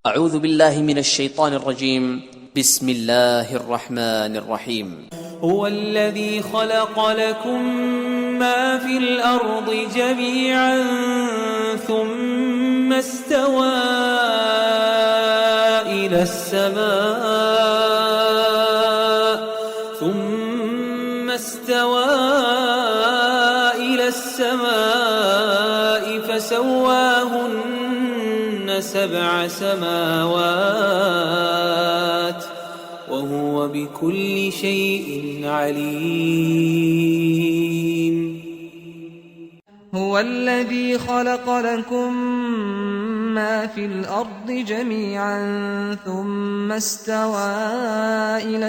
أعوذ بالله من الشيطان الرجيم. بسم الله الرحمن الرحيم. هو الذي خلق لكم ما في الأرض جميعا ثم استوى إلى السماء فسواهن 7 سماوات وهو بكل شيء عليم. هو الذي خلق لكم ما في الأرض جميعا ثم استوى إلى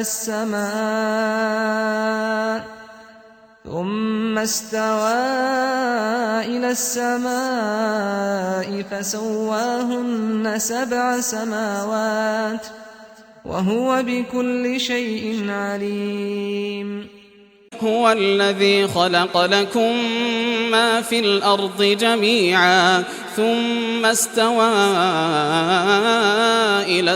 السماء فسواهن 7 سماوات وهو بكل شيء عليم. هو الذي خلق لكم ما في الأرض جميعا ثم استوى إلى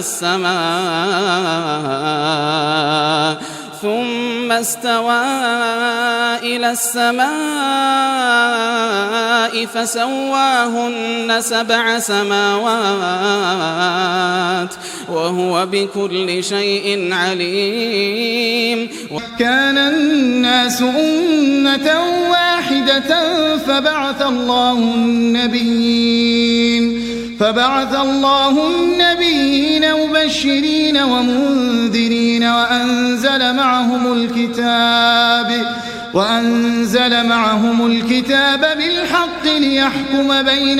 السماء فسواهن 7 سماوات وهو بكل شيء عليم. كان الناس أمة واحدة فبعث الله النبيين مبشرين ومنذرين وأنزل معهم الكتاب بالحق ليحكم بين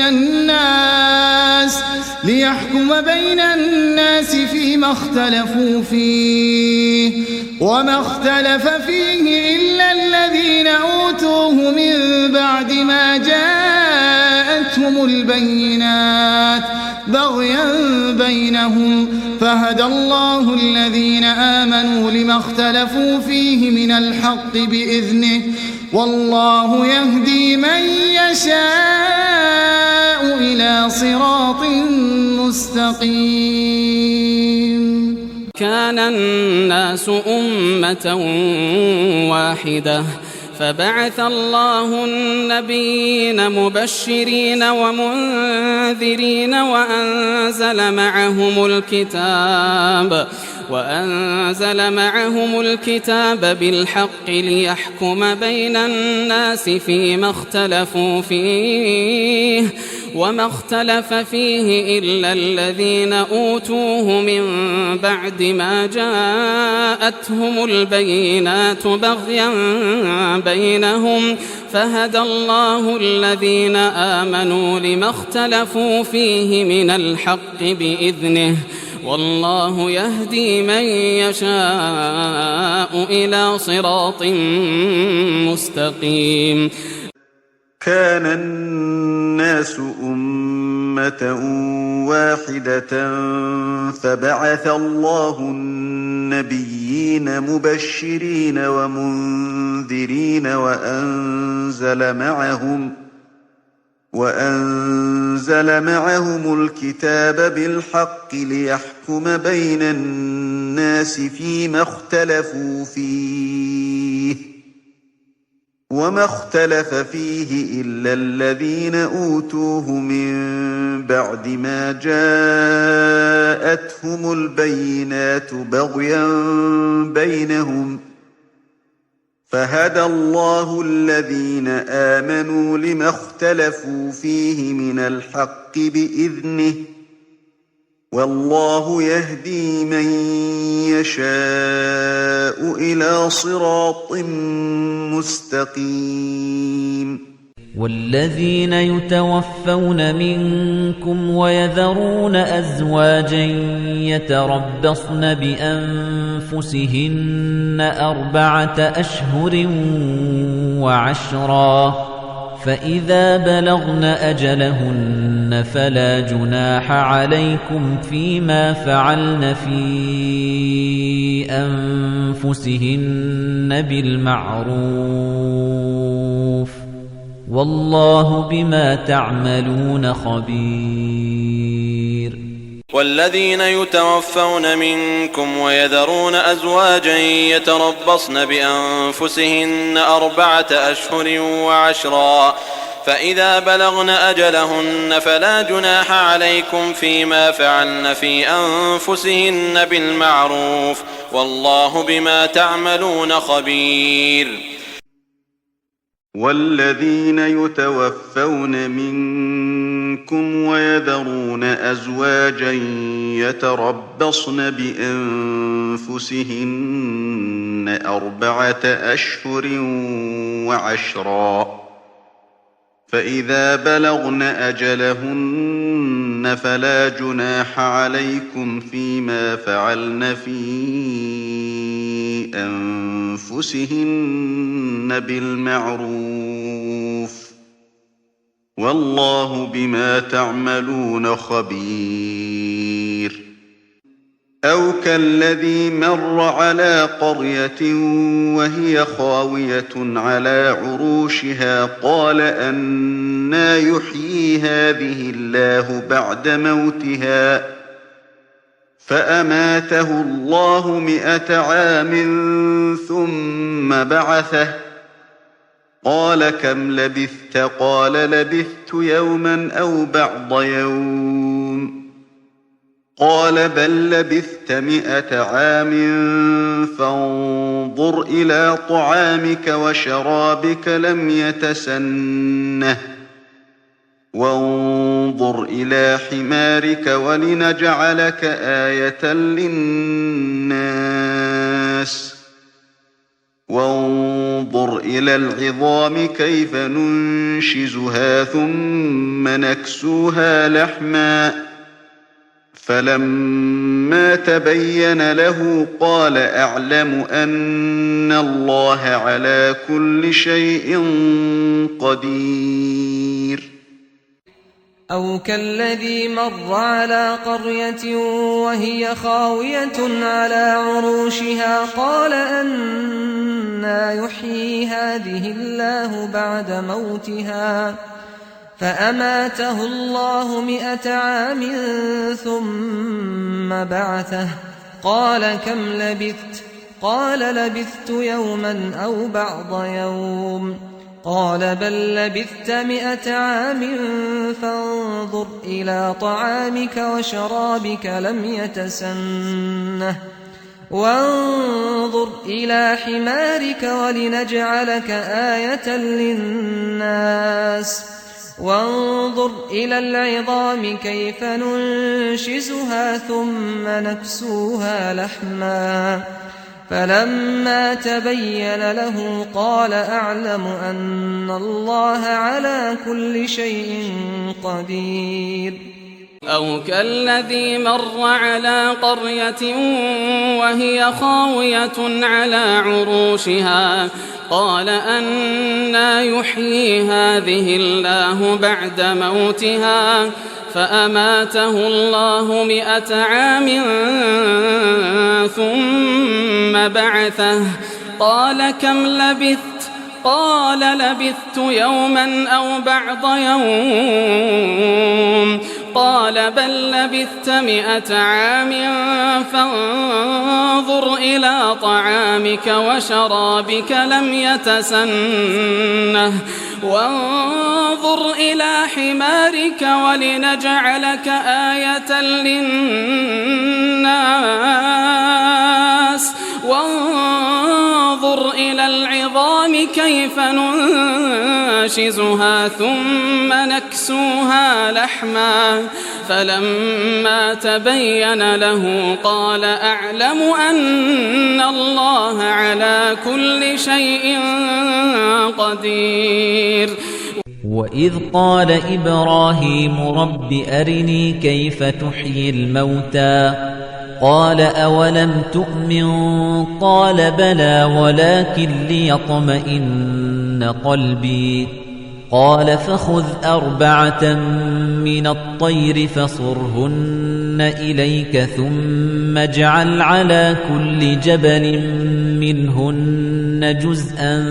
الناس فيما اختلفوا فيه وما اختلف فيه إلا الذين أوتوه من بعد ما جاءتهم البينات بغيا بينهم فهدى الله الذين آمنوا لما اختلفوا فيه من الحق بإذنه والله يهدي من يشاء إلى صراط مستقيم. كان الناس أمة واحدة فبعث الله النبيين مبشرين ومنذرين وأنزل معهم الكتاب بالحق ليحكم بين الناس فيما اختلفوا فيه وما اختلف فيه إلا الذين أوتوه من بعد ما جاءتهم البينات بغيا بينهم فهدى الله الذين آمنوا لما اختلفوا فيه من الحق بإذنه والله يهدي من يشاء إلى صراط مستقيم. كان الناس أمة واحدة فبعث الله النبيين مبشرين ومنذرين وأنزل معهم الكتاب بالحق ليحكم بين الناس فيما اختلفوا فيه وما اختلف فيه إلا الذين أوتوه من بعد ما جاءتهم البينات بغيا بينهم فهدى الله الذين آمنوا لما اختلفوا فيه من الحق بإذنه والله يهدي من يشاء إلى صراط مستقيم. والذين يتوفون منكم ويذرون أزواجا يتربصن بأنفسهن 4 أشهر و10 فإذا بلغن أجلهن فلا جناح عليكم فيما فعلن في أنفسهن بالمعروف والله بما تعملون خبير. والذين يتوفون منكم ويذرون أزواجا يتربصن بأنفسهن 4 أشهر وعشرا فإذا بلغن أجلهن فلا جناح عليكم فيما فعلن في أنفسهن بالمعروف والله بما تعملون خبير. والذين يتوفون منكم ويذرون أزواجا يتربصن بأنفسهن 4 أشهر وعشرا فإذا بلغن أجلهن فلا جناح عليكم فيما فعلن في أنفسهن بالمعروف والله بما تعملون خبير. أو كالذي مر على قرية وهي خاوية على عروشها قال أنى يحيي هذه الله بعد موتها فأماته الله 100 عام ثم بعثه قال كم لبثت قال لبثت يوما أو بعض يوم قال بل لبثت 100 عام فانظر إلى طعامك وشرابك لم يتسنه وانظر إلى حمارك ولنجعلك آية للناس وانظر إلى العظام كيف ننشزها ثم نكسوها لحما فلما تبين له قال أعلم أن الله على كل شيء قدير. أو كالذي مر على قرية وهي خاوية على عروشها قال أنى يحيي هذه الله بعد موتها فأماته الله 100 عام ثم بعثه قال كم لبثت قال لبثت يوما أو بعض يوم قال بل لبثت 100 عام فانظر إلى طعامك وشرابك لم يتسنه وانظر إلى حمارك ولنجعلك آية للناس وانظر إلى العظام كيف ننشزها ثم نكسوها لحما فلما تبين له قال أعلم أن الله على كل شيء قدير. أو كالذي مر على قرية وهي خاوية على عروشها قال أنى يحيي هذه الله بعد موتها فأماته الله 100 عام ثم بعثه قال كم لبثت قال لبثت يوما أو بعض يوم قال بل لبثت 100 عام فانظر إلى طعامك وشرابك لم يتسنه وانظر إلى حمارك ولنجعلك آية للناس وانظر إلى العظام كيف ننشزها ثم نكسوها لحما فلما تبين له قال أعلم أن الله على كل شيء قدير. وإذ قال إبراهيم رب أرني كيف تحيي الموتى قال أولم تؤمن قال بلى ولكن ليطمئن قلبي قال فخذ 4 من الطير فصرهن إليك ثم اجعل على كل جبل منهن جزءا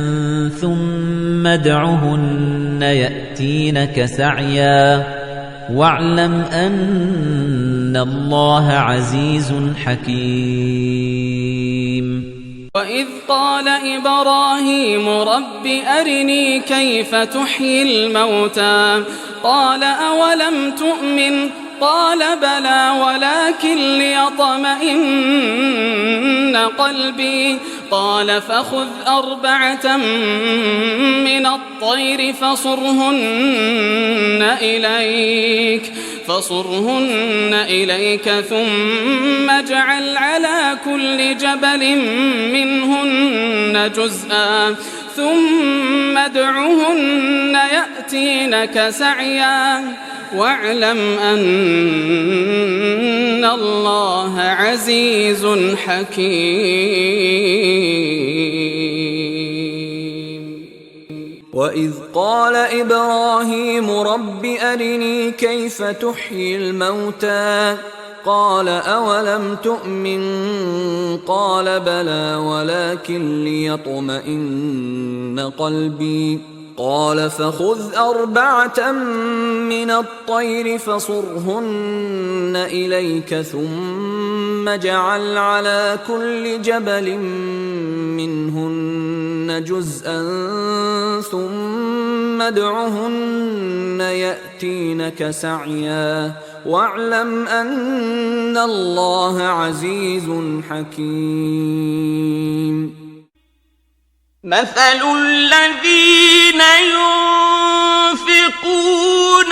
ثم ادعهن يأتينك سعيا واعلم أن إِنَّ اللَّهَ عَزِيزٌ حَكِيمٌ وَإِذْ قَالَ إِبْرَاهِيمُ رَبِّ أَرِنِي كَيْفَ تُحْيِي الْمَوْتَى قَالَ أَوَلَمْ تُؤْمِنْ قَالَ بَلَى وَلَكِنْ لِيَطْمَئِنَّ قَلْبِي قَالَ فَخُذْ 4 من الطَّيْرِ فصرهن إليك ثم اجعل على كل جبل منهن جزءا ثم ادعهن يأتينك سعيا واعلم أن الله عزيز حكيم. وإذ قال إبراهيم رب أرني كيف تحيي الموتى قال أولم تؤمن قال بلى ولكن ليطمئن قلبي قال فخذ 4 من الطير فصرهن إليك ثم اجعل على كل جبل منهن جزءا ثم ادعهن يأتينك سعيا واعلم أن الله عزيز حكيم. مثل الذين ينفقون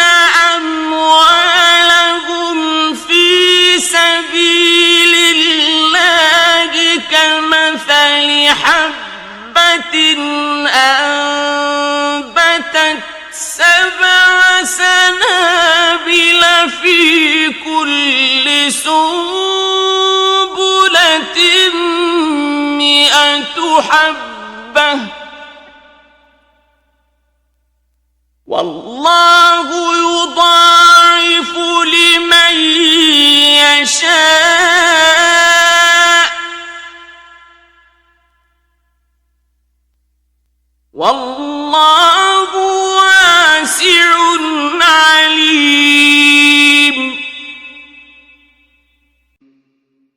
أموالهم في سبيل الله كمثل حبة أنبتت 7 سنابل في كل سنبلة 100 حبة والله يضاعف لمن يشاء والله واسع عليم.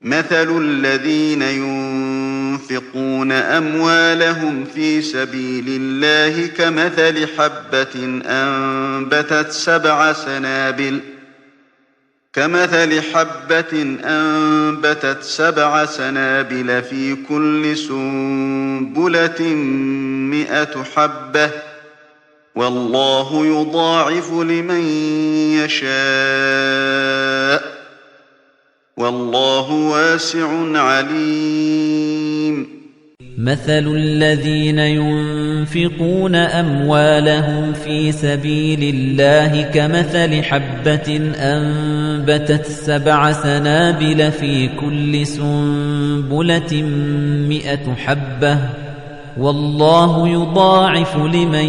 مثل الذين ينفقون أموالهم في سبيل الله كمثل حبة أنبتت 7 سنابل في كل سنبلة 100 حبة والله يضاعف لمن يشاء والله واسع عليم. مثل الذين ينفقون أموالهم في سبيل الله كمثل حبة أنبتت 7 سنابل في كل سنبلة 100 حبة والله يضاعف لمن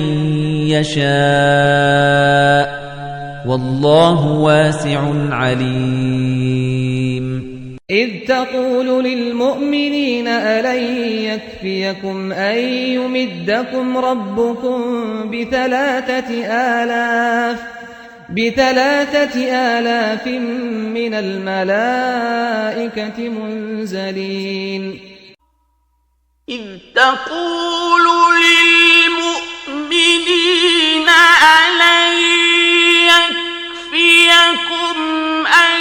يشاء والله واسع عليم. إذ تقول للمؤمنين ألن يكفيكم أن يمدكم ربكم ب3,000 من الملائكة منزلين. إذ تقول للمؤمنين ألن يكفيكم أن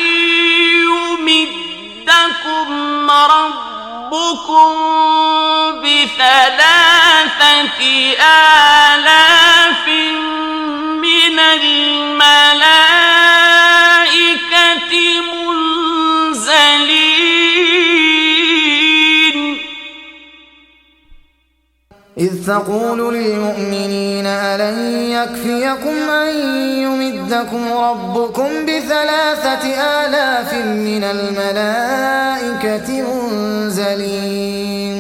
يمدكم ربكم ب3,000 من الملائكة منزلين. إذ تقول للمؤمنين ألن يكفيكم أن يمدكم ربكم ب3,000 من الملائكة منزلين.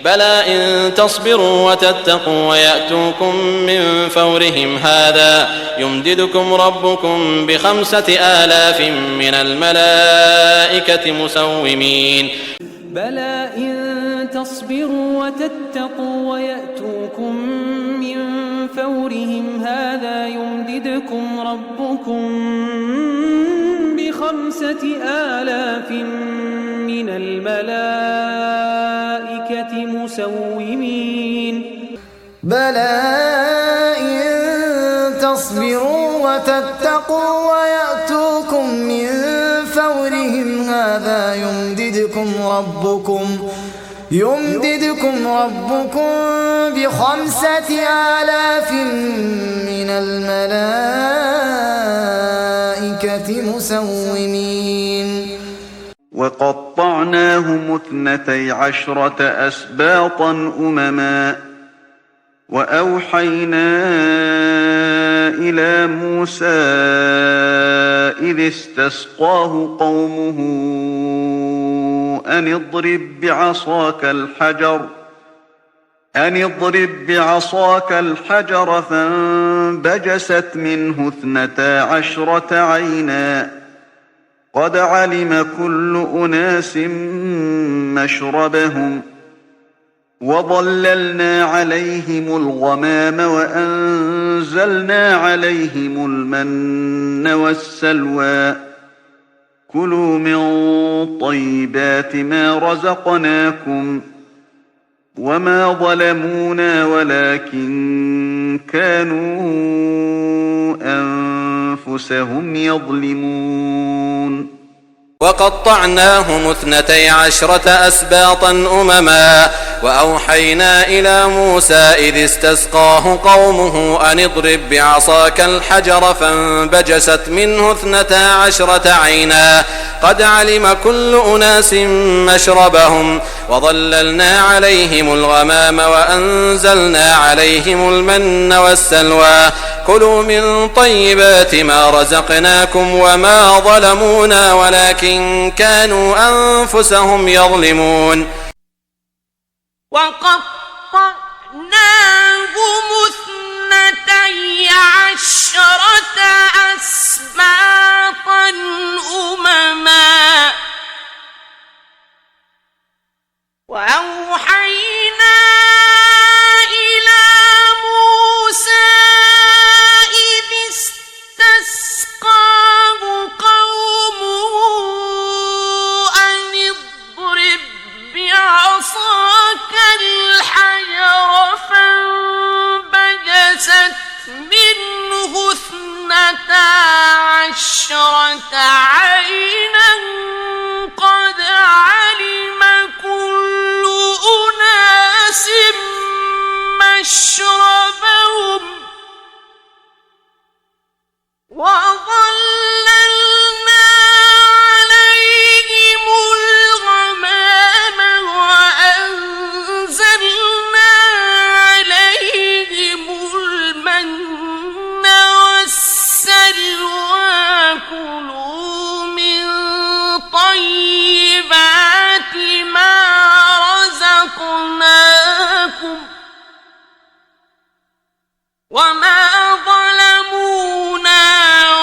بلى إن تصبروا وتتقوا ويأتوكم من فورهم هذا يمددكم ربكم ب5,000 من الملائكة مسومين. بلى إن تصبروا وتتقوا ويأتوكم من فورهم هذا يمددكم ربكم ب5,000 ب5,000 من الملائكة مسومين بلى إن تصبروا وتتقوا ويأتوكم من فورهم هذا يمددكم ربكم ب5,000 من الملائكة مسومين وقطعناهم 12 أسباطا أمما وأوحينا إلى موسى إذ استسقاه قومه أن اضرب بعصاك الحجر فانبجست منه 12 عينا قد علم كل أناس مشربهم وظللنا عليهم الغمام وأنزلنا عليهم المن والسلوى كلوا من طيبات ما رزقناكم وما ظلمونا ولكن كانوا أنفسهم يظلمون وقطعناهم 12 أسباطا أمما وأوحينا إلى موسى إذ استسقاه قومه أن اضرب بعصاك الحجر فانبجست منه 12 عينا قد علم كل أناس مشربهم وظللنا عليهم الغمام وأنزلنا عليهم المن والسلوى كلوا من طيبات ما رزقناكم وما ظلمونا ولكن كانوا أنفسهم يظلمون وقطعناهم 12 أسباطا أمما وأوحينا إلى موسى إذ استسقاه قومه أن اضرب بعصاك الحجر فانبجست منه 12 عينا قد علم كل أناس مشربهم وظللنا عليهم الغمام وأنزلنا عليهم المن والسلوى كلوا من طيبات ما رزقناكم وما ظلمونا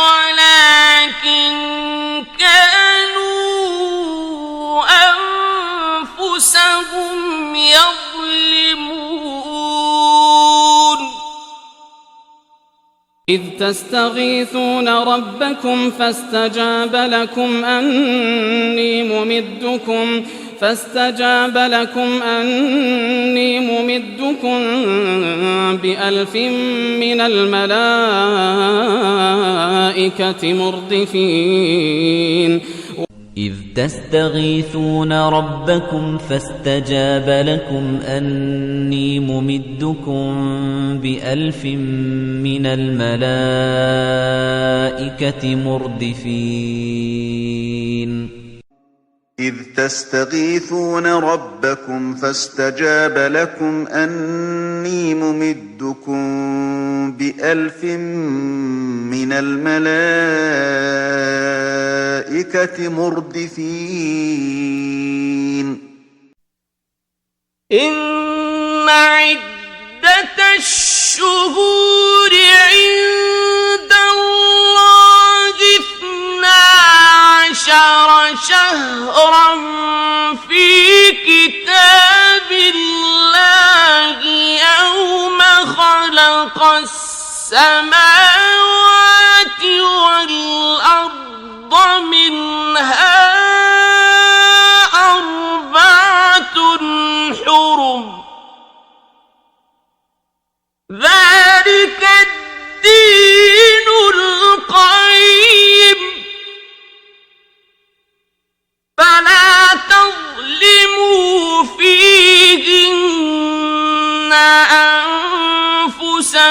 ولكن كانوا أنفسهم يظلمون إذ تستغيثون ربكم فاستجاب لكم أني ممدكم ب1000 من الملائكة مردفين إذ تستغيثون ربكم فاستجاب لكم أني ممدكم ب1000 من الملائكة مردفين إذ تستغيثون ربكم فاستجاب لكم أني ممدكم ب1000 من الملائكة مردفين إن عدة الشهور عند الله 12 شهرا في كتاب الله يوم خلق السماوات والأرض منها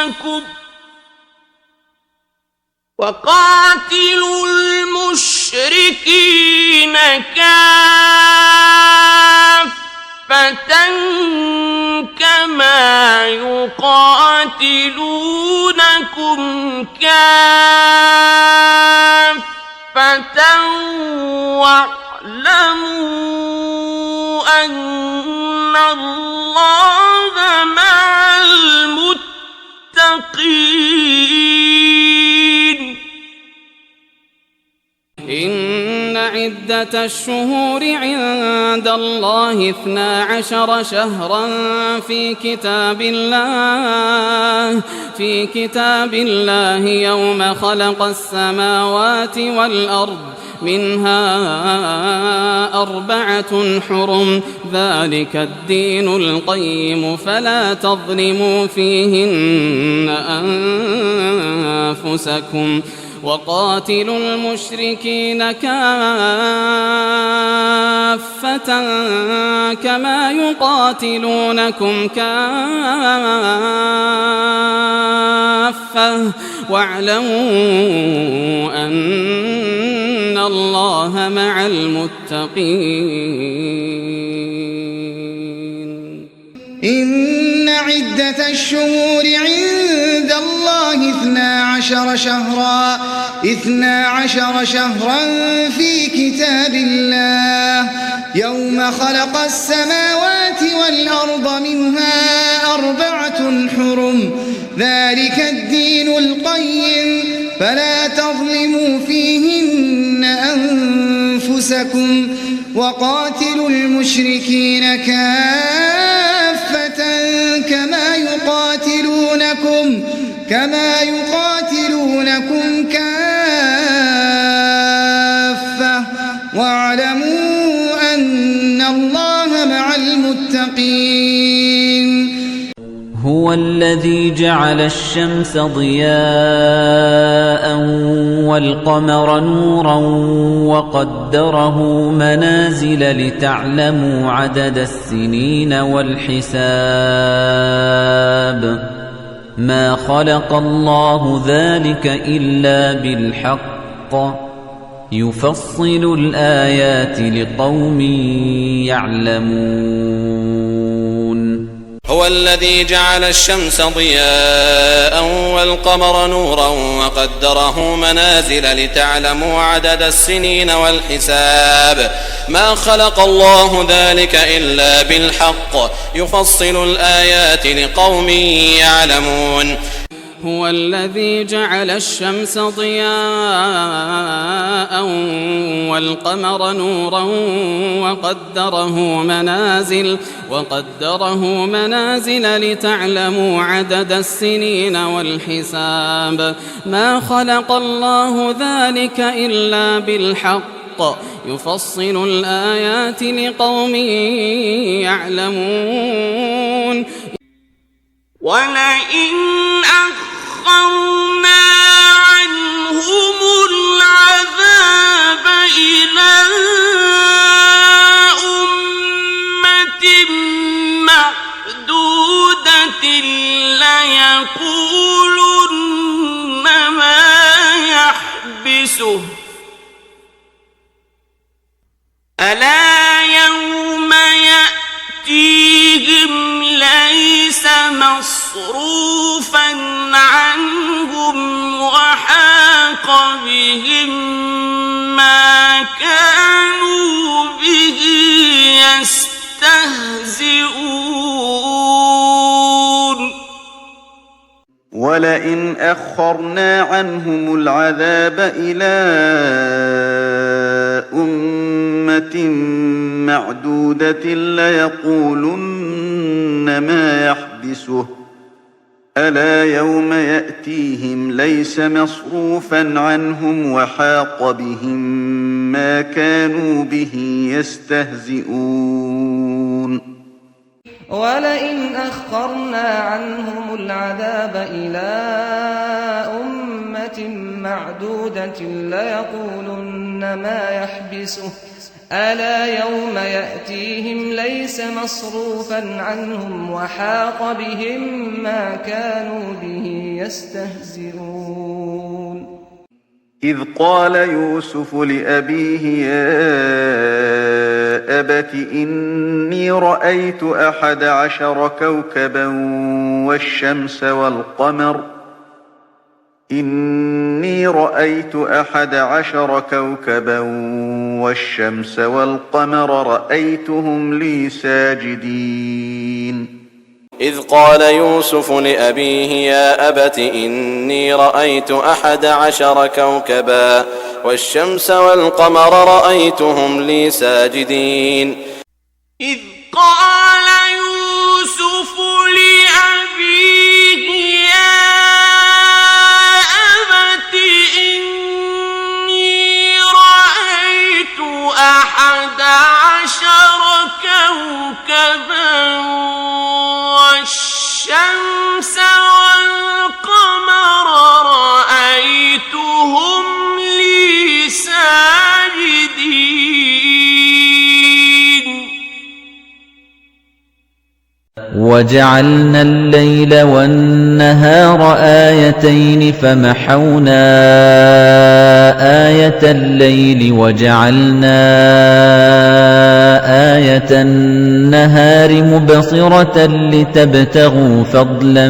أنفسكم وقاتلوا المشركين كافة كما يقاتلونكم كافة واعلموا أن الله مع المتقين. إن عدة الشهور عند الله 12 شهرا في كتاب الله يوم خلق السماوات والأرض منها 4 حرم ذلك الدين القيم فلا تظلموا فيهن أنفسكم وقاتلوا المشركين كافة كما يقاتلونكم كافة واعلموا أن الله مع المتقين. إن عدة الشهور عند الله 12 شهرا في كتاب الله يوم خلق السماوات والأرض منها 4 حرم ذلك الدين القيم فلا تظلموا فيهن أنفسكم وقاتلوا المشركين كافة كما يقاتلونكم كافة واعلموا أن الله مع المتقين. هو الذي جعل الشمس ضياء والقمر نورا وقدره منازل لتعلموا عدد السنين والحساب ما خلق الله ذلك إلا بالحق يفصل الآيات لقوم يعلمون. هو الذي جعل الشمس ضياء والقمر نورا وقدره منازل لتعلموا عدد السنين والحساب ما خلق الله ذلك إلا بالحق يفصل الآيات لقوم يعلمون. هو الذي جعل الشمس ضياء والقمر نورا وقدره منازل لتعلموا عدد السنين والحساب ما خلق الله ذلك إلا بالحق يفصل الآيات لقوم يعلمون. ولئن أخرنا عنهم العذاب إلى أمة معدودة ليقولن ما يحبسه ألا يوم يأتيهم ليس مصروفا عنهم وحاق بهم ما كانوا به يستهزئون. ولئن أخرنا عنهم العذاب إلى أمة معدودة ليقولن ما يحبسه ألا يوم يأتيهم ليس مصروفا عنهم وحاق بهم ما كانوا به يستهزئون. ولئن أخرنا عنهم العذاب إلى أمة أمة معدودة ليقولن ما يحبسه ألا يوم يأتيهم ليس مصروفا عنهم وحاق بهم ما كانوا به يستهزئون إذ قال يوسف لأبيه يا أبت إني رأيت 11 كوكبا والشمس والقمر إني رأيت 11 كوكبا والشمس والقمر رأيتهم لي ساجدين إذ قال يوسف لأبيه يا أبت إني رأيت 11 كوكبا والشمس والقمر رأيتهم لي ساجدين إذ قال يوسف لأبيه يا أبت إني رأيت 11 كوكبا والشمس والقمر رأيتهم لي ساجدين وجعلنا الليل والنهار آيتين فمحونا آية الليل وجعلنا آية النهار مبصرة لتبتغوا فضلا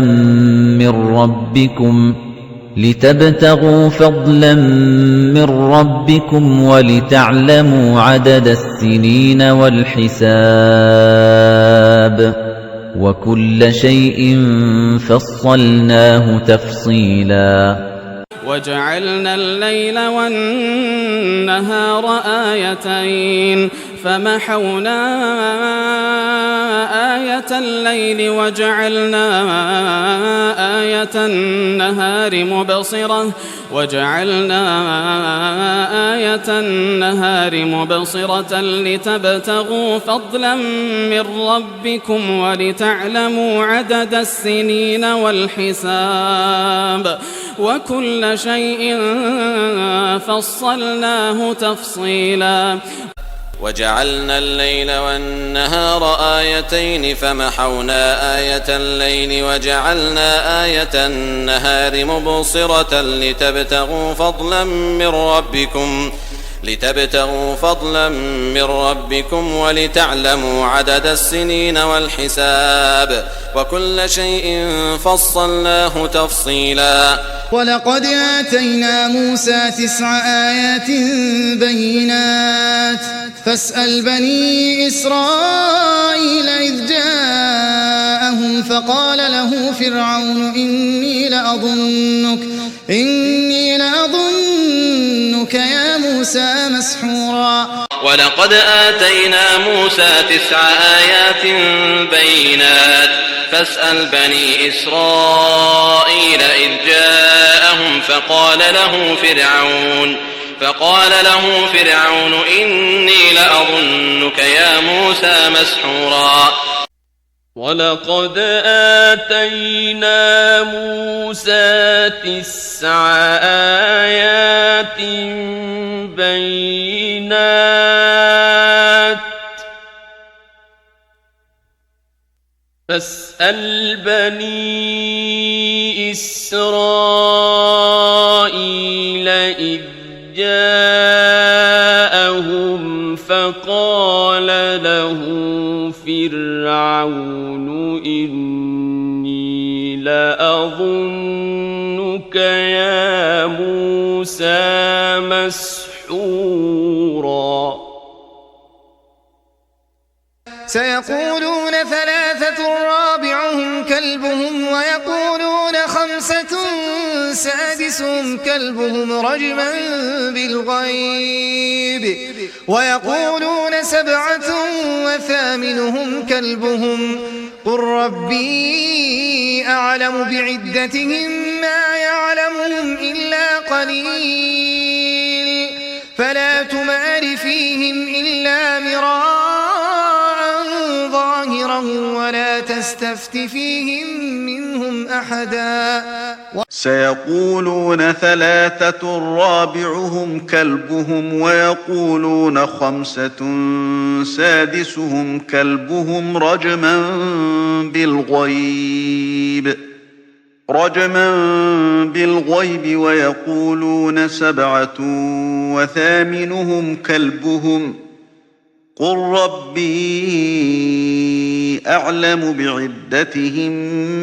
من ربكم ولتعلموا عدد السنين والحساب وكل شيء فصلناه تفصيلا وجعلنا الليل والنهار آيتين فمحونا آية الليل وجعلنا آية النهار مبصرة لتبتغوا فضلا من ربكم ولتعلموا عدد السنين والحساب وكل شيء فصلناه تفصيلا وجعلنا الليل والنهار آيتين فمحونا آية الليل وجعلنا آية النهار مبصرة لتبتغوا فضلا من ربكم ولتعلموا عدد السنين والحساب وكل شيء فصلناه تفصيلا ولقد آتينا موسى 9 آيات بينات فاسأل بني إسرائيل إذ جاءهم فقال له فرعون إني لأظنك يا موسى مسحورا ولقد آتينا موسى 9 آيات بينات فاسأل بني إسرائيل إذ جاءهم فقال له فرعون إني لأظنك يا موسى مسحورا ولقد آتينا موسى 9 آيات بينات فاسأل بني إسرائيل إذ جاءهم فقال له فرعون إني لأظنك يا موسى مسحورا سيقولون 3 رابعهم كلبهم ويقولون 5 سادسهم كلبهم رجما بالغيب ويقولون 7 وثامنهم كلبهم قل ربي أعلم بعدتهم ما يعلمهم إلا قليل فلا تمار فيهم إلا مراء ظاهرا ولا تستفت فيهم منهم أحدا سيقولون ثلاثة رابعهم كلبهم ويقولون خمسة سادسهم كلبهم رجما بالغيب ويقولون سبعة وثامنهم كلبهم قل ربي أعلم بعدتهم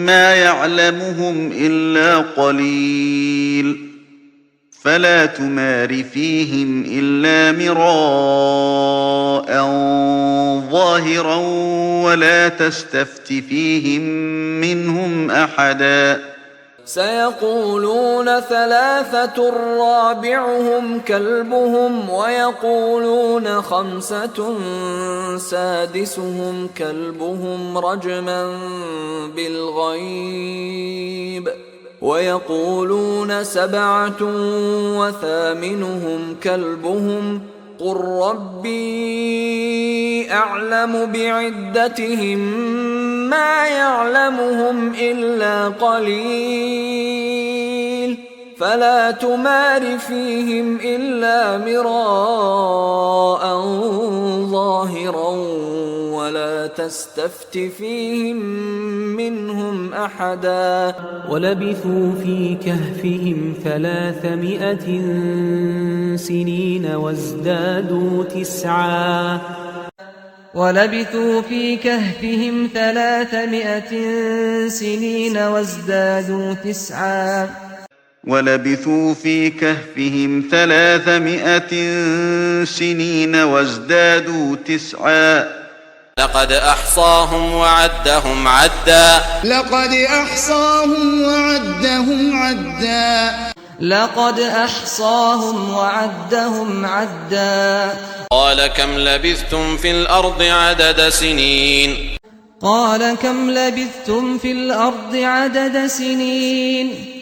ما يعلمهم إلا قليل فلا تمار فيهم إلا مراء ظاهرا ولا تستفت فيهم منهم أحدا سيقولون ثلاثة رابعهم كلبهم ويقولون خمسة سادسهم كلبهم رجما بالغيب ويقولون سبعة وثامنهم كلبهم قل ربي أعلم بعدتهم ما يعلمهم إلا قليل فلا تمار فيهم إلا مراء ظاهرا ولا تستفت فيهم منهم أحدا ولبثوا في كهفهم 300 سنين وازدادوا 9 ولبثوا في كهفهم 300 سنين وازدادوا 9 ولبثوا في كهفهم 300 سنين وازدادوا 9 لقد أحصاهم وعدهم عدا لقد أحصاهم وعدهم عدا لقد أحصاهم وعدهم عدا قال كم لبثتم في الأرض عدد سنين قال كم لبثتم في الأرض عدد سنين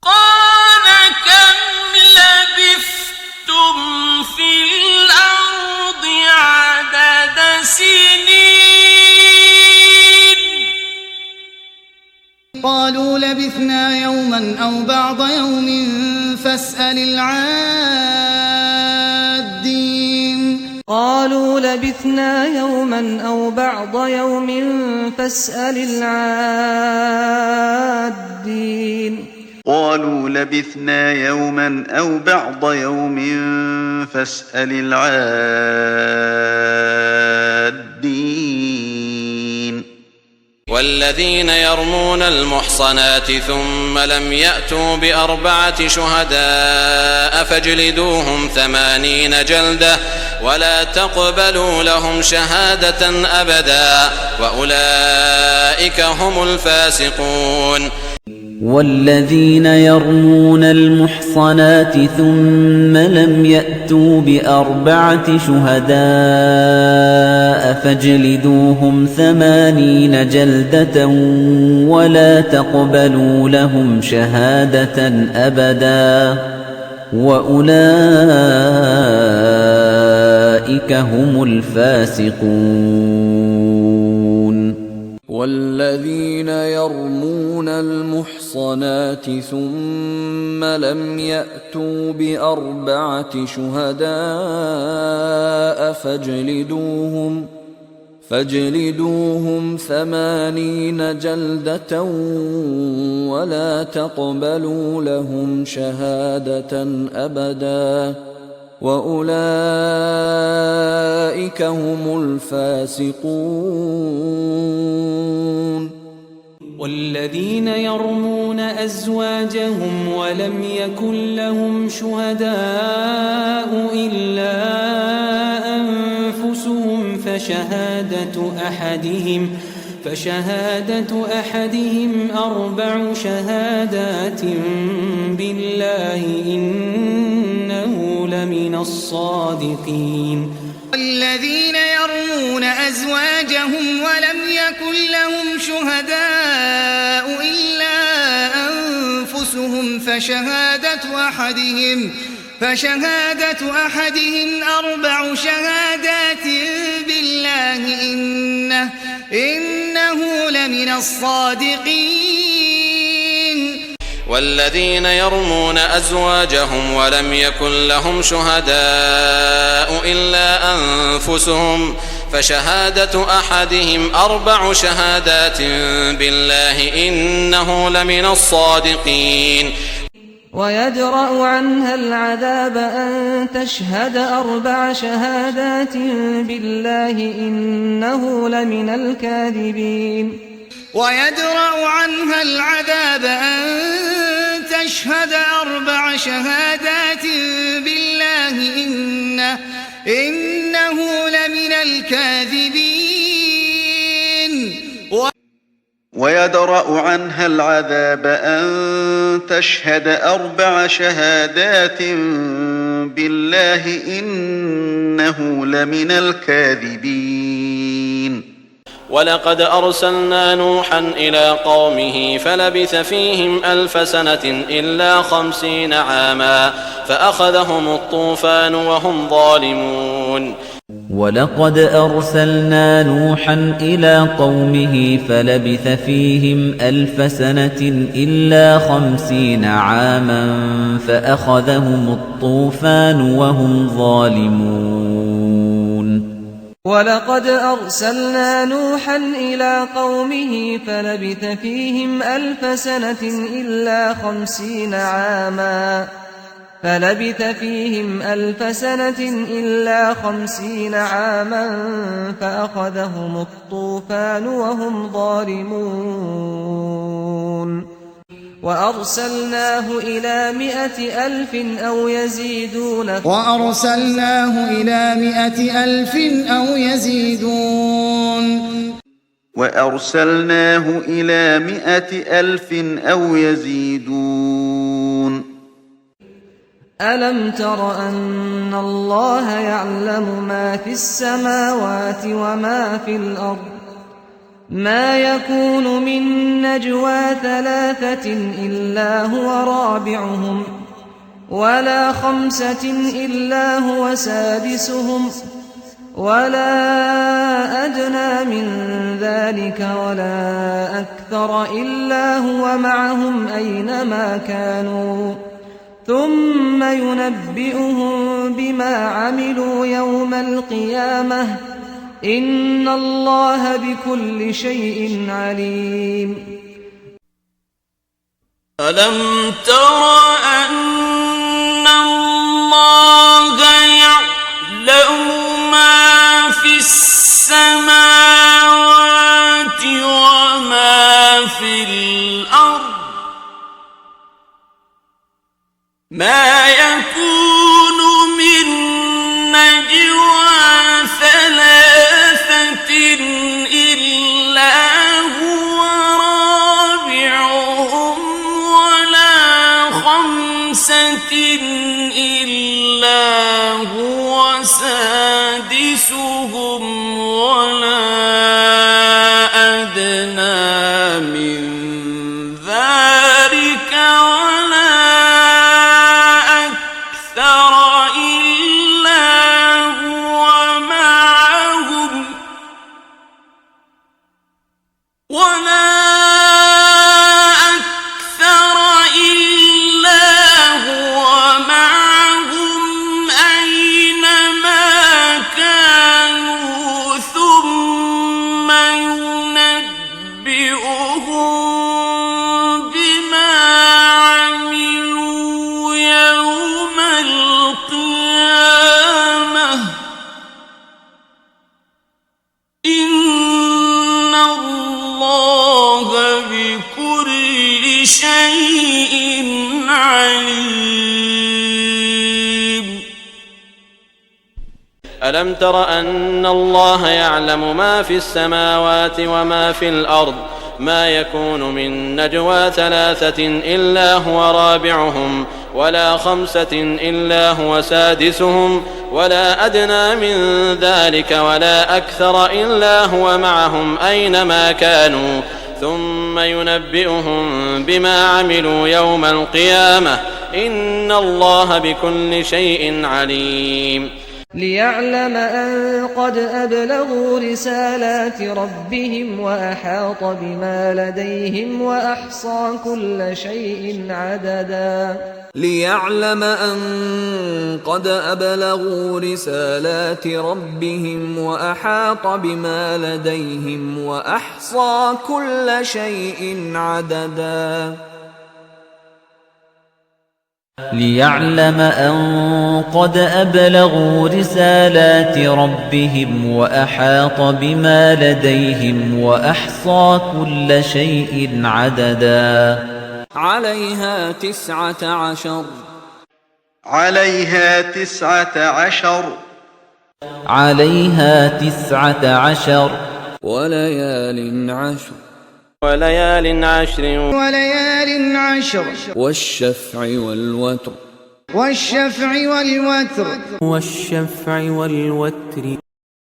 قال كم لبثتم في الأرض عدد سنين قالوا لبثنا يوما أو بعض يوم فاسأل العادين قالوا لبثنا يوما أو بعض يوم فاسأل العادين قالوا لبثنا يوما أو بعض يوم فاسأل العادين والذين يرمون المحصنات ثم لم يأتوا بأربعة شهداء فاجلدوهم 80 جلدة ولا تقبلوا لهم شهادة أبدا وأولئك هم الفاسقون والذين يرمون المحصنات ثم لم يأتوا بأربعة شهداء فاجلدوهم 80 جلدة ولا تقبلوا لهم شهادة أبدا وأولئك هم الفاسقون والذين يرمون المحصنات ثم لم يأتوا بأربعة شهداء فاجلدوهم 80 جلدة ولا تقبلوا لهم شهادة أبدا وأولئك هم الفاسقون والذين يرمون أزواجهم ولم يكن لهم شهداء إلا أنفسهم فشهادة أحدهم 4 شهادات بالله إنه لمن الصادقين الذين يرمون أزواجهم ولم يكن لهم شهداء إلا أنفسهم فشهادة فشهادة أحدهم 4 شهادات بالله إنه لمن الصادقين. والذين يرمون أزواجهم ولم يكن لهم شهداء إلا أنفسهم فشهادة أحدهم 4 شهادات بالله إنه لمن الصادقين. ويدرأ عنها العذاب أن تشهد 4 شهادات بالله إنه لمن الكاذبين. ويدرأ عنها العذاب أن تشهد 4 شهادات بالله إنه لمن الكاذبين. ويدرأ عنها العذاب أن تشهد 4 شهادات بالله إنه لمن الكاذبين. ولقد أرسلنا نوحا إلى قومه فلبث فيهم 1000 سنة إلا 50 عاما فأخذهم الطوفان وهم ظالمون. ولقد أرسلنا نوحا إلى قومه فلبث فيهم 1000 سنة إلا 50 عاما فأخذهم الطوفان وهم ظالمون. ولقد أرسلنا نوحا إلى قومه فلبث فيهم 1000 سنة إلا 50 عاما فأخذهم الطوفان وهم ظالمون. وأرسلناه إلى 100,000 أو يزيدون. ألم تر أن الله يعلم ما في السماوات وما في الأرض ما يكون من نجوى 3 إلا هو رابعهم ولا 5 إلا هو سادسهم ولا أدنى من ذلك ولا أكثر إلا هو معهم أينما كانوا ثم ينبئهم بما عملوا يوم القيامة إن الله بكل شيء عليم. ألم تر أن الله يعلم ما في السماوات وما في الأرض ما يكون من نجوى 3 إلا هو رابعهم ولا 5 إلا هو سادسهم ولا أدنى من ذلك ولا أكثر إلا هو معهم أينما كانوا ثم ينبئهم بما عملوا يوم القيامة إن الله بكل شيء عليم. ألم تر أن الله يعلم ما في السماوات وما في الأرض ما يكون من نجوى 3 إلا هو رابعهم ولا 5 إلا هو سادسهم ولا أدنى من ذلك ولا أكثر إلا هو معهم أينما كانوا ثم ينبئهم بما عملوا يوم القيامة إن الله بكل شيء عليم ليعلم أن قد أبلغوا رسالات ربهم وأحاط بما لديهم وأحصى كل شيء عددا ليعلم أن قد أبلغوا رسالات ربهم وأحاط بما لديهم وأحصى كل شيء عددا ليعلم أن قد أبلغوا رسالات ربهم وأحاط بما لديهم وأحصى كل شيء عددا عليها 19 عليها 19 عليها 19 وليال 10 وليال 10 وليال 10 والشفع والوتر والشفع والوتر والشفع والوتر